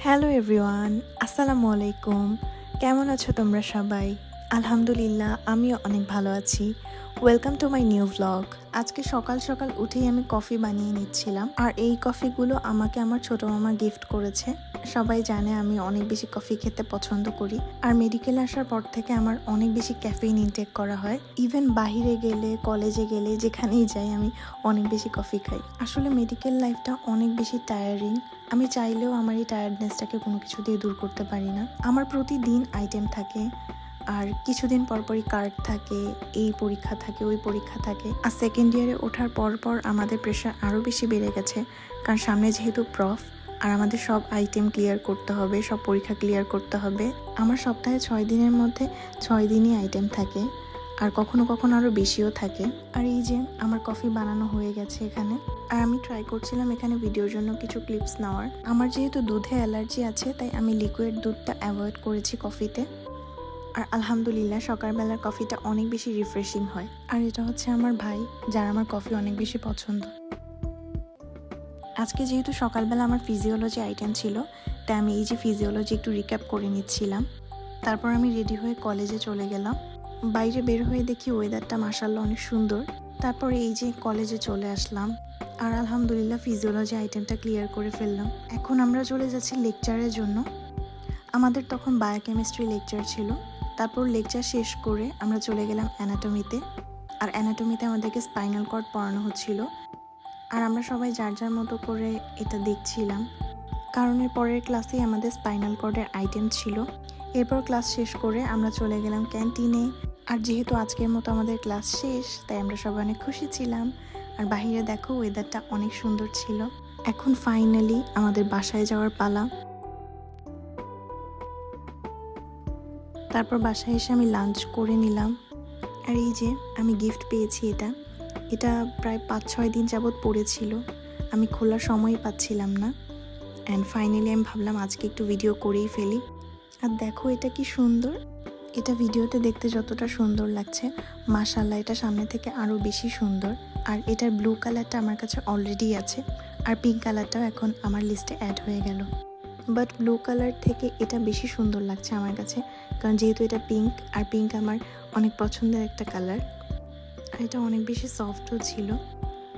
Hello everyone, আসসালামু আলাইকুম। কেমন আছো তোমরা সবাই? আলহামদুলিল্লাহ, আমিও অনেক ভালো আছি। Welcome to my new vlog. আজকে সকাল সকাল উঠেই আমি কফি বানিয়ে নিচ্ছিলাম, আর এই কফিগুলো আমাকে আমার ছোটো মামা গিফট করেছে। সবাই জানে আমি অনেক বেশি কফি খেতে পছন্দ করি, আর মেডিকেল আসার পর থেকে আমার অনেক বেশি ক্যাফেইন ইনটেক করা হয়। ইভেন বাহিরে গেলে, কলেজে গেলে, যেখানেই যাই আমি অনেক বেশি কফি খাই। আসলে মেডিকেল লাইফটা অনেক বেশি টায়ারিং। আমি চাইলেও আমার এই টায়ার্ডনেসটাকে কোনো কিছু দিয়ে দূর করতে পারি না। আমার প্রতিদিন আইটেম থাকে, আর কিছুদিন পরপরই কার্ড থাকে, এই পরীক্ষা থাকে, ওই পরীক্ষা থাকে। আর সেকেন্ড ইয়ারে ওঠার পর আমাদের প্রেশার আরও বেশি বেড়ে গেছে, কারণ সামনে যেহেতু প্রফ, আর আমাদের সব আইটেম ক্লিয়ার করতে হবে, সব পরীক্ষা ক্লিয়ার করতে হবে। আমার সপ্তাহে 6 দিনের মধ্যে 6 দিনই আইটেম থাকে, আর কখনো কখনো আরও বেশিও থাকে। আর এই যে আমার কফি বানানো হয়ে গেছে এখানে, আর আমি ট্রাই করছিলাম এখানে ভিডিওর জন্য কিছু ক্লিপস নেওয়ার। আমার যেহেতু দুধে অ্যালার্জি আছে, তাই আমি লিকুইড দুধটা অ্যাভয়েড করেছি কফিতে। আর আলহামদুলিল্লাহ সকালবেলার কফিটা অনেক বেশি রিফ্রেশিং হয়। আর এটা হচ্ছে আমার ভাই, যার আমার কফি অনেক বেশি পছন্দ। আজকে যেহেতু সকালবেলা আমার ফিজিওলজি আইটেম ছিল, তাই আমি এই যে ফিজিওলজি একটু রিক্যাপ করে নিচ্ছিলাম। তারপর আমি রেডি হয়ে কলেজে চলে গেলাম। বাইরে বের হয়ে দেখি ওয়েদারটা মাশাআল্লাহ অনেক সুন্দর। তারপর এই যে কলেজে চলে আসলাম, আর আলহামদুলিল্লাহ ফিজিওলজি আইটেমটা ক্লিয়ার করে ফেললাম। এখন আমরা চলে যাচ্ছি লেকচারের জন্য। আমাদের তখন বায়োকেমিস্ট্রি লেকচার ছিল। তারপর লেকচার শেষ করে আমরা চলে গেলাম অ্যানাটমিতে। আর অ্যানাটমিতে আমাদেরকে স্পাইনাল কর্ড পড়ানো হচ্ছিল, আর আমরা সবাই যার যার মতো করে এটা দেখছিলাম, কারণ এর পরের ক্লাসেই আমাদের স্পাইনাল কর্ডের আইটেম ছিল। এরপর ক্লাস শেষ করে আমরা চলে গেলাম ক্যান্টিনে। আর যেহেতু আজকের মতো আমাদের ক্লাস শেষ, তাই আমরা সবাই অনেক খুশি ছিলাম। আর বাইরে দেখো ওয়েদারটা অনেক সুন্দর ছিল। এখন ফাইনালি আমাদের বাসায় যাওয়ার পালা। তারপর বাসায় এসে আমি লাঞ্চ করে নিলাম। আর এই যে আমি গিফট পেয়েছি, এটা প্রায় 5-6 দিন যাবৎ পড়েছিল, আমি খোলার সময়ই পাচ্ছিলাম না। অ্যান্ড ফাইনালি আমি ভাবলাম আজকে একটু ভিডিও করেই ফেলি। আর দেখো এটা কি সুন্দর। এটা ভিডিওতে দেখতে যতটা সুন্দর লাগছে, মাশাআল্লাহ এটা সামনে থেকে আরও বেশি সুন্দর। আর এটার ব্লু কালারটা আমার কাছে অলরেডি আছে, আর পিঙ্ক কালারটাও এখন আমার লিস্টে অ্যাড হয়ে গেল। বাট ব্লু কালার থেকে এটা বেশি সুন্দর লাগছে আমার কাছে, কারণ যেহেতু এটা পিঙ্ক, আর পিঙ্ক আমার অনেক পছন্দের একটা কালার। আর এটা অনেক বেশি সফটও ছিল।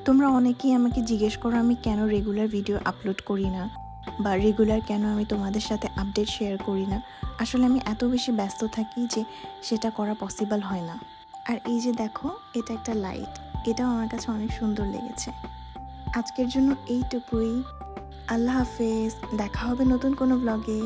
তোমরা অনেকেই আমাকে জিজ্ঞেস করো আমি কেন রেগুলার ভিডিও আপলোড করি না, বা রেগুলার কেন আমি তোমাদের সাথে আপডেট শেয়ার করি না। আসলে আমি এত বেশি ব্যস্ত থাকি যে সেটা করা পসিবল হয় না। আর এই যে দেখো, এটা একটা লাইট, এটাও আমার কাছে অনেক সুন্দর লেগেছে। আজকের জন্য এইটুকুই। আল্লাহ হাফেজ, দেখা হবে নতুন কোনো ব্লগে।